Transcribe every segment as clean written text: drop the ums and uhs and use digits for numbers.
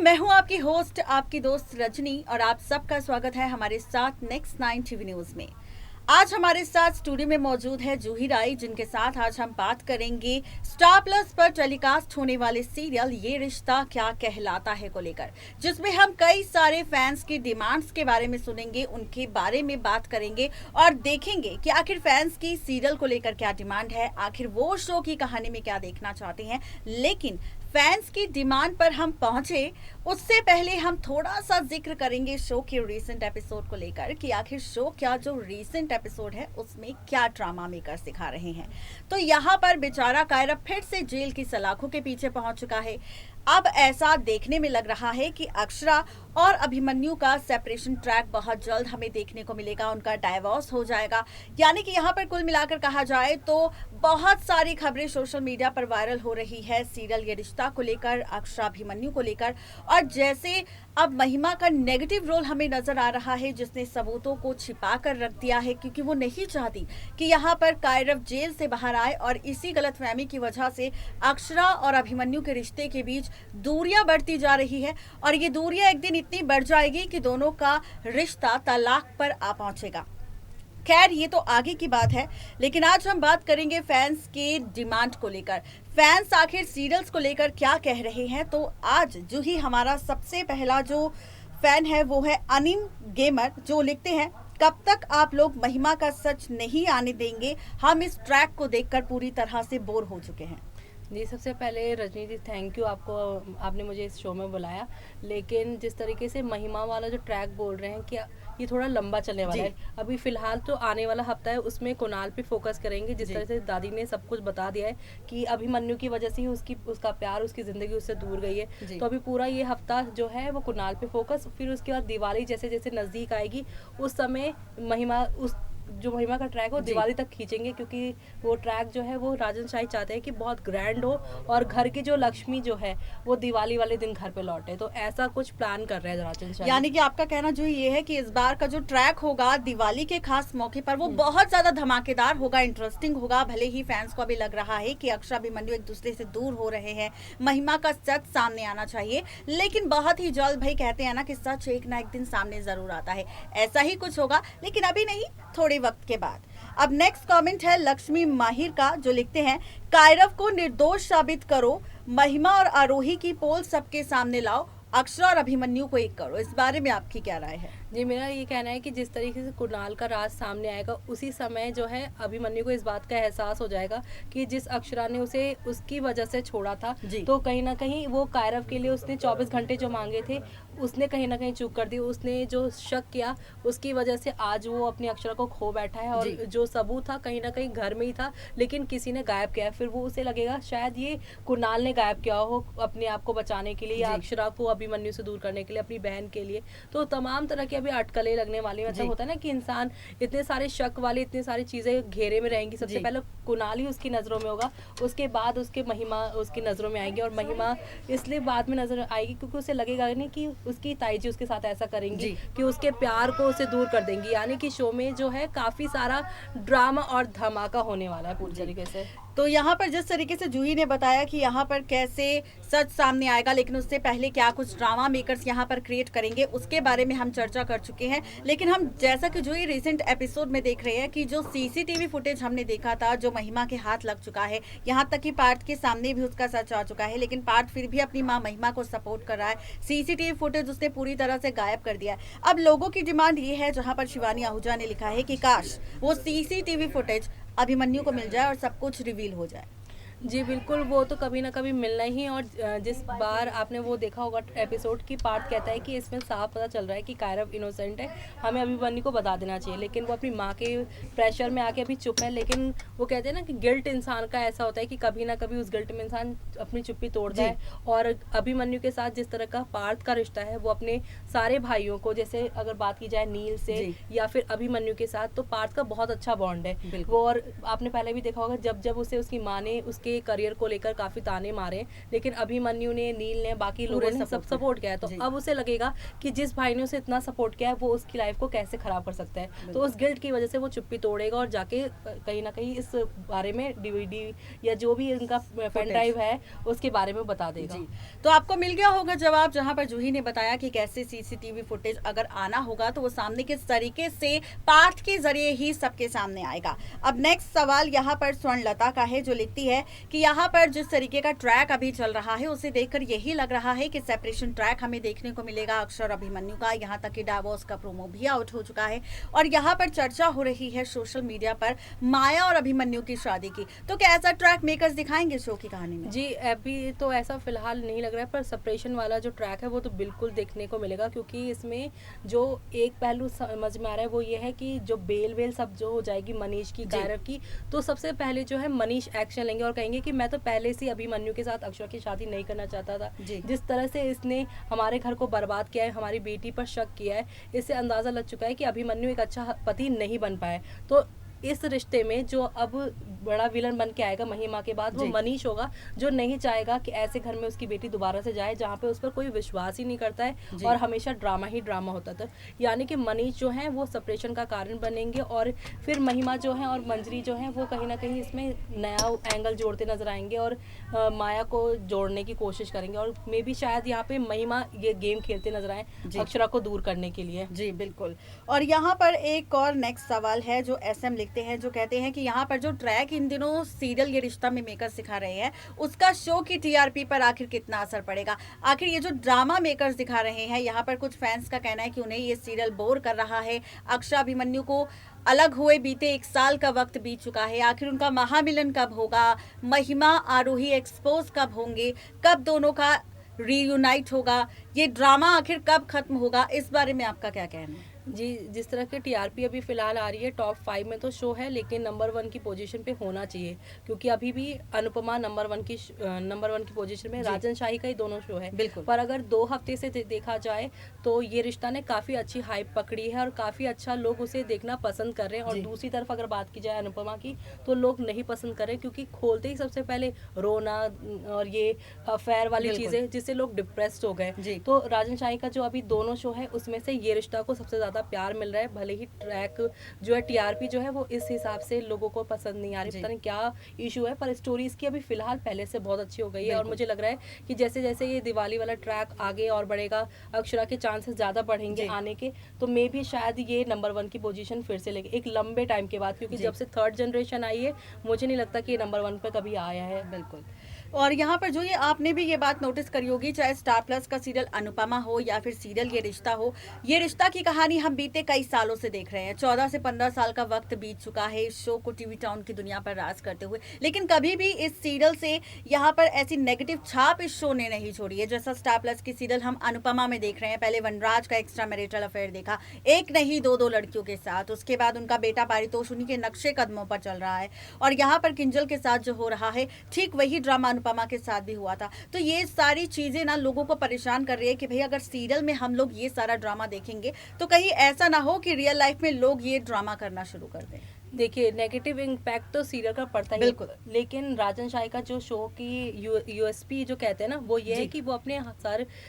मैं हूं आपकी होस्ट, आपकी दोस्त रजनी, और आप सबका स्वागत है हमारे साथ नेक्स्ट 9 टीवी न्यूज में। आज हमारे साथ स्टूडियो में मौजूद है जूही राय, जिनके साथ आज हम बात करेंगे स्टार प्लस पर टेलीकास्ट होने वाले सीरियल ये रिश्ता क्या कहलाता है को लेकर, जिसमें हम कई सारे फैंस की डिमांड्स के बारे में सुनेंगे, उनके बारे में बात करेंगे और देखेंगे कि आखिर फैंस की सीरियल को लेकर क्या डिमांड है, आखिर वो शो की कहानी में क्या देखना चाहते हैं। लेकिन फैंस की डिमांड पर हम पहुंचे उससे पहले हम थोड़ा सा जिक्र करेंगे शो के रीसेंट एपिसोड को लेकर कि आखिर शो क्या जो रीसेंट एपिसोड है उसमें क्या ड्रामा मेकर सिखा रहे हैं। तो यहाँ पर बेचारा कायरव फिर से जेल की सलाखों के पीछे पहुंच चुका है। अब ऐसा देखने में लग रहा है कि अक्षरा और अभिमन्यु का सेपरेशन ट्रैक बहुत जल्द हमें देखने को मिलेगा, उनका डाइवोर्स हो जाएगा। यानी कि यहाँ पर कुल मिलाकर कहा जाए तो बहुत सारी खबरें सोशल मीडिया पर वायरल हो रही है सीरियल ये रिश्ता को लेकर, अक्षरा अभिमन्यु को लेकर। और जैसे अब महिमा का नेगेटिव रोल हमें नजर आ रहा है, जिसने सबूतों को छिपा कर रख दिया है क्योंकि वो नहीं चाहती कि यहाँ पर कायरव जेल से बाहर आए, और इसी गलतफहमी की वजह से अक्षरा और अभिमन्यु के रिश्ते के बीच दूरियां बढ़ती जा रही है। और ये दूरियां एक दिन इतनी बढ़ जाएगी कि दोनों का रिश्ता तलाक पर आ पहुंचेगा। खैर, ये तो आगे की बात है, लेकिन आज हम बात करेंगे फैंस के डिमांड को लेकर। फैंस आखिर सीरियल्स को लेकर क्या कह रहे हैं। तो आज जो ही हमारा सबसे पहला जो फैन है वो है अनिम गेमर, जो लिखते हैं, कब तक आप लोग महिमा का सच नहीं आने देंगे, हम इस ट्रैक को देखकर पूरी तरह से बोर हो चुके हैं। जी, सबसे पहले रजनी जी थैंक यू, आपने मुझे इस शो में बुलाया। लेकिन जिस तरीके से महिमा वाला जो ट्रैक बोल रहे हैं कि ये थोड़ा लंबा चलने वाला है। अभी फिलहाल तो आने वाला हफ्ता है उसमें कुणाल पे फोकस करेंगे। जिस तरह से दादी ने सब कुछ बता दिया है कि अभिमन्यु की वजह से ही उसका प्यार, उसकी ज़िंदगी उससे दूर गई है। तो अभी पूरा ये हफ्ता जो है वो कुणाल पे फोकस, फिर उसके बाद दिवाली जैसे जैसे नज़दीक आएगी उस समय महिमा का ट्रैक हो दिवाली तक खींचेंगे, क्योंकि वो ट्रैक जो है वो राजन शाही चाहते हैं कि बहुत ग्रैंड हो और घर की जो लक्ष्मी जो है वो दिवाली वाले दिन घर पे लौटे। तो ऐसा कुछ प्लान कर रहे हैं राजन शाही। यानी कि आपका कहना जो ये है कि इस बार का जो ट्रैक होगा दिवाली के खास मौके पर वो बहुत ज्यादा धमाकेदार होगा, इंटरेस्टिंग होगा। भले ही फैंस को अभी लग रहा है कि अक्षरा अभिमन्यु एक दूसरे से दूर हो रहे हैं, महिमा का सच सामने आना चाहिए, लेकिन बहुत ही जल्द, भाई कहते हैं ना कि सच एक ना एक दिन सामने जरूर आता है। ऐसा ही कुछ होगा, लेकिन अभी नहीं, थोड़े वक्त के बाद। अब नेक्स्ट कमेंट है लक्ष्मी माहिर का, जो लिखते हैं, कायरव को निर्दोष साबित करो, महिमा और आरोही की पोल सबके सामने लाओ, अक्षरा और अभिमन्यु को एक करो। इस बारे में आपकी क्या राय है? जी, मेरा ये कहना है कि जिस तरीके से कुणाल का राज सामने आएगा उसी समय जो है अभिमन्यु को इस बात का एहसास हो जाएगा कि जिस अक्षरा ने उसे उसकी वजह से छोड़ा था, तो कहीं ना कहीं वो कायरव के लिए उसने 24 घंटे जो मांगे थे उसने कहीं ना कहीं चूक कर दी। उसने जो शक किया उसकी वजह से आज वो अपनी अक्षरा को खो बैठा है, और जो सबूत था कहीं ना कहीं घर में ही था लेकिन किसी ने गायब किया है। फिर वो उसे लगेगा शायद ये कुणाल ने गायब किया हो अपने आप को बचाने के लिए, या अक्षरा को अभिमन्यु से दूर करने के लिए, अपनी बहन के लिए। तो तमाम तरह की अभी अटकलें लगने वाली। मतलब होता है ना कि इंसान इतने सारे शक वाले, इतनी सारी चीजें घेरे में रहेंगी। सबसे पहले कुणाल ही उसकी नजरों में होगा, उसके बाद उसके महिमा उसकी नजरों में आएगी। और महिमा इसलिए बाद में नजर आएगी क्योंकि उसे लगेगा नहीं कि उसकी ताई जी उसके साथ ऐसा करेंगी कि उसके प्यार को उसे दूर कर देंगी। यानी कि शो में जो है काफी सारा ड्रामा और धमाका होने वाला है पूरी तरीके से। तो यहाँ पर जिस तरीके से जूही ने बताया कि यहाँ पर कैसे सच सामने आएगा, लेकिन उससे पहले क्या कुछ ड्रामा मेकर्स यहाँ पर क्रिएट करेंगे उसके बारे में हम चर्चा कर चुके हैं। लेकिन हम जैसा कि जूही रिसेंट एपिसोड में देख रहे हैं कि जो सीसीटीवी फुटेज हमने देखा था, जो महिमा के हाथ लग चुका है, यहाँ तक कि पार्थ के सामने भी उसका सच आ चुका है, लेकिन पार्थ फिर भी अपनी माँ महिमा को सपोर्ट कर रहा है। सीसीटीवी फुटेज उसने पूरी तरह से गायब कर दिया है। अब लोगों की डिमांड ये है, जहाँ पर शिवानी आहूजा ने लिखा है कि काश वो सीसीटीवी फुटेज अभिमन्यु को मिल जाए और सब कुछ रिवील हो जाए। जी बिल्कुल, वो तो कभी ना कभी मिलना ही। और जिस बार आपने वो देखा होगा एपिसोड की, पार्थ कहता है कि इसमें साफ पता चल रहा है कि कायरव इनोसेंट है, हमें अभिमन्यु को बता देना चाहिए। लेकिन वो अपनी माँ के प्रेशर में आके अभी चुप है। लेकिन वो कहते हैं ना कि गिल्ट इंसान का ऐसा होता है कि कभी ना कभी उस गिल्ट में इंसान अपनी चुप्पी तोड़ता है। और अभिमन्यु के साथ जिस तरह का पार्थ का रिश्ता है, वो अपने सारे भाइयों को, जैसे अगर बात की जाए नील से या फिर अभिमन्यु के साथ, तो पार्थ का बहुत अच्छा बॉन्ड है वो। और आपने पहले भी देखा होगा जब जब उसे उसकी माँ ने उसके उसके करियर को लेकर काफी ताने मारे, लेकिन अभिमन्यु ने, नील ने, बाकी लोगों ने सब सपोर्ट किया है। तो अब उसे लगेगा कि जिस भाई ने उसे इतना सपोर्ट किया है वो उसकी लाइफ को कैसे खराब कर सकता है। तो उस गिल्ट की वजह से वो चुप्पी तोड़ेगा और जाके कहीं ना कहीं इस बारे में डीवीडी या जो भी इनका पेन ड्राइव है उसके बारे में बता देगा। तो आपको मिल गया होगा जवाब, जहां पर जूही ने बताया कि कैसे सीसीटीवी फुटेज अगर आना होगा तो वो सामने किस तरीके से पाठ के जरिए ही सबके सामने आएगा। अब नेक्स्ट सवाल यहाँ पर स्वर्णलता का है, जो लिखती है कि यहाँ पर जिस तरीके का ट्रैक अभी चल रहा है उसे देखकर यही लग रहा है कि सेपरेशन ट्रैक हमें देखने को मिलेगा अक्षर अभिमन्यु का। यहाँ तक कि डाइवोर्स का प्रोमो भी आउट हो चुका है और यहाँ पर चर्चा हो रही है सोशल मीडिया पर माया और अभिमन्यु की शादी की। तो क्या ऐसा ट्रैक मेकर्स दिखाएंगे शो की कहानी में? जी, अभी तो ऐसा फिलहाल नहीं लग रहा है, पर सेपरेशन वाला जो ट्रैक है वो तो बिल्कुल देखने को मिलेगा, क्योंकि इसमें जो एक पहलू समझ में आ रहा है वो ये है कि जो बेल वेल सब जो हो जाएगी मनीष की, कायरव की, तो सबसे पहले जो है मनीष एक्शन लेंगे और कहेंगे कि मैं तो पहले से अभिमन्यु के साथ अक्षरा की शादी नहीं करना चाहता था। जिस तरह से इसने हमारे घर को बर्बाद किया है, हमारी बेटी पर शक किया है, इससे अंदाजा लग चुका है कि अभिमन्यु एक अच्छा पति नहीं बन पाया। तो इस रिश्ते में जो अब बड़ा विलन बन के आएगा महिमा के बाद वो मनीष होगा, जो नहीं चाहेगा कि ऐसे घर में उसकी बेटी दोबारा से जाए जहाँ पे उस पर कोई विश्वास ही नहीं करता है और हमेशा ड्रामा ही ड्रामा होता था। यानी कि मनीष जो है वो सेपरेशन का कारण बनेंगे और फिर महिमा जो है और मंजरी जो है वो कहीं ना कहीं इसमें नया एंगल जोड़ते नजर आएंगे और माया को जोड़ने की कोशिश करेंगे और मे बी शायद यहाँ पे महिमा ये गेम खेलते नजर आए अक्षरा को दूर करने के लिए। जी बिल्कुल। और यहाँ पर एक और नेक्स्ट सवाल है जो SM हैं, जो कहते हैं कि यहाँ पर जो ट्रैक इन दिनों सीरियल ये रिश्ता में मेकर्स सिखा रहे हैं उसका शो की TRP पर आखिर कितना असर पड़ेगा। आखिर ये जो ड्रामा मेकर्स दिखा रहे हैं, यहाँ पर कुछ फैंस का कहना है कि उन्हें ये सीरियल बोर कर रहा है। अक्षरा अभिमन्यु को अलग हुए बीते 1 साल का वक्त बीत चुका है, आखिर उनका महामिलन कब होगा, महिमा आरोही एक्सपोज कब होंगे, कब दोनों का रीयूनाइट होगा, ये ड्रामा आखिर कब खत्म होगा, इस बारे में आपका क्या कहना है? जी, जिस तरह की TRP अभी फिलहाल आ रही है, टॉप 5 में तो शो है, लेकिन नंबर 1 की पोजीशन पे होना चाहिए, क्योंकि अभी भी अनुपमा नंबर 1 की पोजीशन में, राजन शाही का ही दोनों शो है। बिल्कुल। पर अगर 2 हफ्ते से देखा जाए तो ये रिश्ता ने काफी अच्छी हाइप पकड़ी है और काफी अच्छा लोग उसे देखना पसंद कर रहे हैं। और दूसरी तरफ अगर बात की जाए अनुपमा की, तो लोग नहीं पसंद कर रहे, क्योंकि खोलते ही सबसे पहले रोना और ये अफेयर वाली चीजें, जिससे लोग डिप्रेस्ड हो गए। तो राजन शाही का जो अभी दोनों शो है उसमें से ये रिश्ता को सबसे प्यार मिल रहा है। भले ही ट्रैक जो है TRP जो है वो इस हिसाब से लोगों को पसंद नहीं आ रही, पता नहीं क्या इशू है, पर स्टोरी इसकी अभी फिलहाल पहले से बहुत अच्छी हो गई है और मुझे लग रहा है कि जैसे जैसे ये दिवाली वाला ट्रैक आगे और बढ़ेगा, अक्षरा के चांसेस ज्यादा बढ़ेंगे आने के, तो मे भी शायद ये नंबर 1 की पोजीशन फिर से लेके एक लंबे टाइम के बाद, क्योंकि जब से 3rd जनरेशन आई है मुझे नहीं लगता कि ये नंबर 1 पे कभी आया है। बिल्कुल। और यहाँ पर जो ये आपने भी ये बात नोटिस करी होगी, चाहे स्टार प्लस का सीरियल अनुपमा हो या फिर सीरियल ये रिश्ता हो, ये रिश्ता की कहानी हम बीते कई सालों से देख रहे हैं। 14 से 15 साल का वक्त बीत चुका है इस शो को टीवी टाउन की दुनिया पर राज करते हुए, लेकिन कभी भी इस सीरियल से यहाँ पर ऐसी नेगेटिव छाप इस शो ने नहीं छोड़ी है जैसा स्टार प्लस की सीरियल हम अनुपमा में देख रहे हैं। पहले वनराज का एक्स्ट्रा मैरिटल अफेयर देखा, एक नहीं 2 लड़कियों के साथ, उसके बाद उनका बेटा पारितोष उन्हीं के नक्शे कदमों पर चल रहा है, और यहाँ पर किंजल के साथ जो हो रहा है ठीक वही ड्रामा अनुपमा के साथ भी हुआ था। तो ये सारी चीजें ना लोगों को परेशान कर रही है कि भाई अगर सीरियल में हम लोग ये सारा ड्रामा देखेंगे तो कहीं ऐसा ना हो कि रियल लाइफ में लोग ये ड्रामा करना शुरू कर दें। देखिए, नेगेटिव इम्पैक्ट तो सीरियल का पड़ता ही है, लेकिन राजन शाही का जो शो की USP जो कहते हैं ना, वो ये है कि वो अपने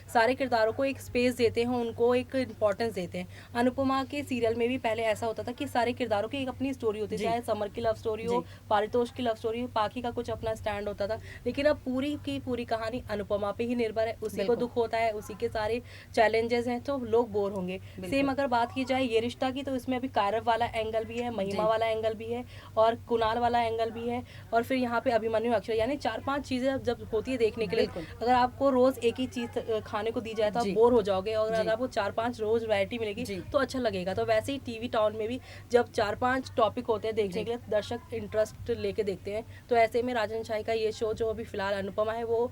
सारे किरदारों को एक स्पेस देते हैं, उनको एक इम्पोर्टेंस देते हैं। अनुपमा के सीरियल में भी पहले ऐसा होता था कि सारे किरदारों की एक अपनी स्टोरी होती थी, चाहे समर की लव स्टोरी हो, पारितोष की लव स्टोरी हो, पाखी का कुछ अपना स्टैंड होता था, लेकिन अब पूरी की पूरी कहानी अनुपमा पे ही निर्भर है, उसी को दुख होता है, उसी के सारे चैलेंजेस हैं, तो लोग बोर होंगे। सेम अगर बात की जाए ये रिश्ता की, तो इसमें अभी कायरव वाला एंगल भी है, महिमा वाला एंगल भी है और कुणाल वाला एंगल भी है, और फिर यहाँ पे अभिमन्यु अक्षर, यानी 4-5 चीजें जब होती है देखने के लिए, अगर आपको रोज एक ही चीज खाने को दी जाए तो आप बोर हो जाओगे, और अगर आपको 4-5 रोज वैरायटी मिलेगी तो अच्छा लगेगा। तो वैसे ही टीवी टाउन में भी जब 4-5 टॉपिक होते हैं देखने के लिए, दर्शक इंटरेस्ट लेके देखते हैं। तो ऐसे में राजन शाही का ये शो जो अभी फिलहाल अनुपमा है वो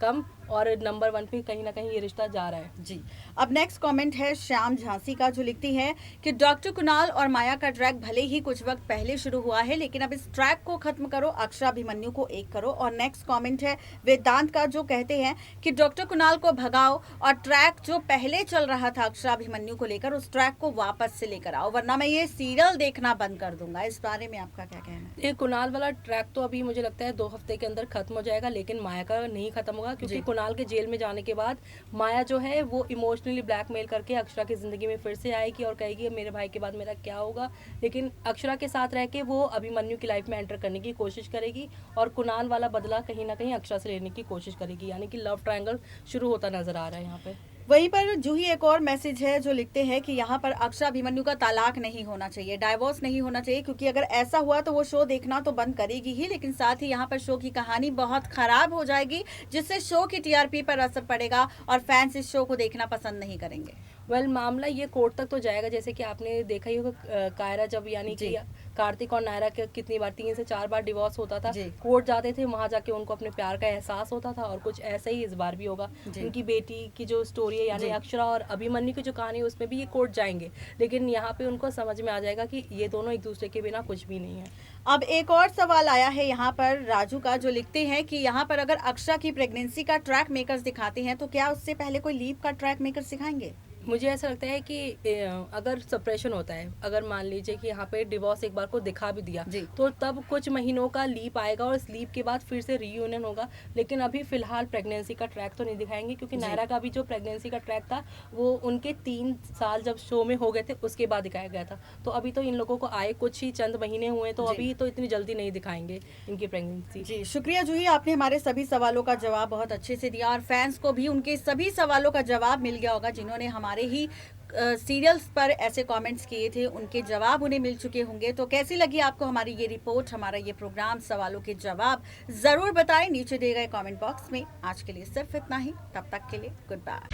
कम और नंबर 1 पे कहीं ना कहीं ये रिश्ता जा रहा है। जी। अब नेक्स्ट कमेंट है श्याम झांसी का, जो लिखती है कि डॉक्टर कुणाल और माया का ट्रैक भले ही कुछ वक्त पहले शुरू हुआ है, लेकिन अब इस ट्रैक को खत्म करो, अक्षरा अभिमन्यु को एक करो। और नेक्स्ट कमेंट है वेदांत का, जो कहते हैं कि डॉक्टर कुणाल को भगाओ और ट्रैक जो पहले चल रहा था अक्षरा अभिमन्यु को लेकर, उस ट्रैक को वापस से लेकर आओ, वरना मैं ये सीरियल देखना बंद कर दूंगा। इस बारे में आपका क्या कहना है? ये कुणाल वाला ट्रैक तो अभी मुझे लगता है 2 हफ्ते के अंदर खत्म हो जाएगा, लेकिन माया का नहीं खत्म होगा, क्योंकि कुणाल के जेल में जाने के बाद माया जो है वो इमोशनली ब्लैकमेल करके अक्षरा की जिंदगी में फिर से आएगी और कहेगी मेरे भाई के बाद मेरा क्या होगा। लेकिन अक्षरा के साथ रह के वो अभिमन्यु की लाइफ में एंटर करने की कोशिश करेगी और कुणाल वाला बदला कहीं ना कहीं अक्षरा से लेने की कोशिश करेगी, यानी कि लव ट्रायंगल शुरू होता नजर आ रहा है यहाँ पे। वहीं पर जूही एक और मैसेज है, जो लिखते हैं कि यहाँ पर अक्षरा अभिमन्यु का तलाक नहीं होना चाहिए, डाइवोर्स नहीं होना चाहिए, क्योंकि अगर ऐसा हुआ तो वो शो देखना तो बंद करेगी ही, लेकिन साथ ही यहाँ पर शो की कहानी बहुत खराब हो जाएगी, जिससे शो की टीआरपी पर असर पड़ेगा और फैंस इस शो को देखना पसंद नहीं करेंगे। मामला ये कोर्ट तक तो जाएगा, जैसे कि आपने देखा ही होगा कायरा जब यानी कि कार्तिक और नायरा के कितनी बार 3 से 4 बार डिवोर्स होता था, कोर्ट जाते थे, वहां जाके उनको अपने प्यार का एहसास होता था, और कुछ ऐसा ही इस बार भी होगा। उनकी बेटी की जो स्टोरी है यानी अक्षरा और अभिमन्यु की जो कहानी है, उसमें भी ये कोर्ट जाएंगे, लेकिन यहाँ पे उनको समझ में आ जाएगा कि ये दोनों एक दूसरे के बिना कुछ भी नहीं है। अब एक और सवाल आया है यहाँ पर राजू का, जो लिखते हैं कि यहाँ पर अगर अक्षरा की प्रेगनेंसी का ट्रैक मेकर्स दिखाते हैं तो क्या उससे पहले कोई लीव का ट्रैक मेकर्स दिखाएंगे? मुझे ऐसा लगता है कि अगर सप्रेशन होता है, अगर मान लीजिए कि यहाँ पे डिवोर्स एक बार को दिखा भी दिया, तो तब कुछ महीनों का लीप आएगा और इस लीप के बाद फिर से रीयूनियन होगा, लेकिन अभी फिलहाल प्रेगनेंसी का ट्रैक तो नहीं दिखाएंगे, क्योंकि नायरा का भी जो प्रेगनेंसी का ट्रैक था वो उनके 3 साल जब शो में हो गए थे उसके बाद दिखाया गया था। तो अभी तो इन लोगों को आए कुछ ही चंद महीने हुए, तो अभी तो इतनी जल्दी नहीं दिखाएंगे इनकी प्रेगनेंसी। जी शुक्रिया जूही, आपने हमारे सभी सवालों का जवाब बहुत अच्छे से दिया और फैंस को भी उनके सभी सवालों का जवाब मिल गया होगा। जिन्होंने हमारे ही सीरियल्स पर ऐसे कमेंट्स किए थे, उनके जवाब उन्हें मिल चुके होंगे। तो कैसी लगी आपको हमारी ये रिपोर्ट, हमारा ये प्रोग्राम, सवालों के जवाब जरूर बताएं नीचे दिए गए कमेंट बॉक्स में। आज के लिए सिर्फ इतना ही, तब तक के लिए गुड बाय।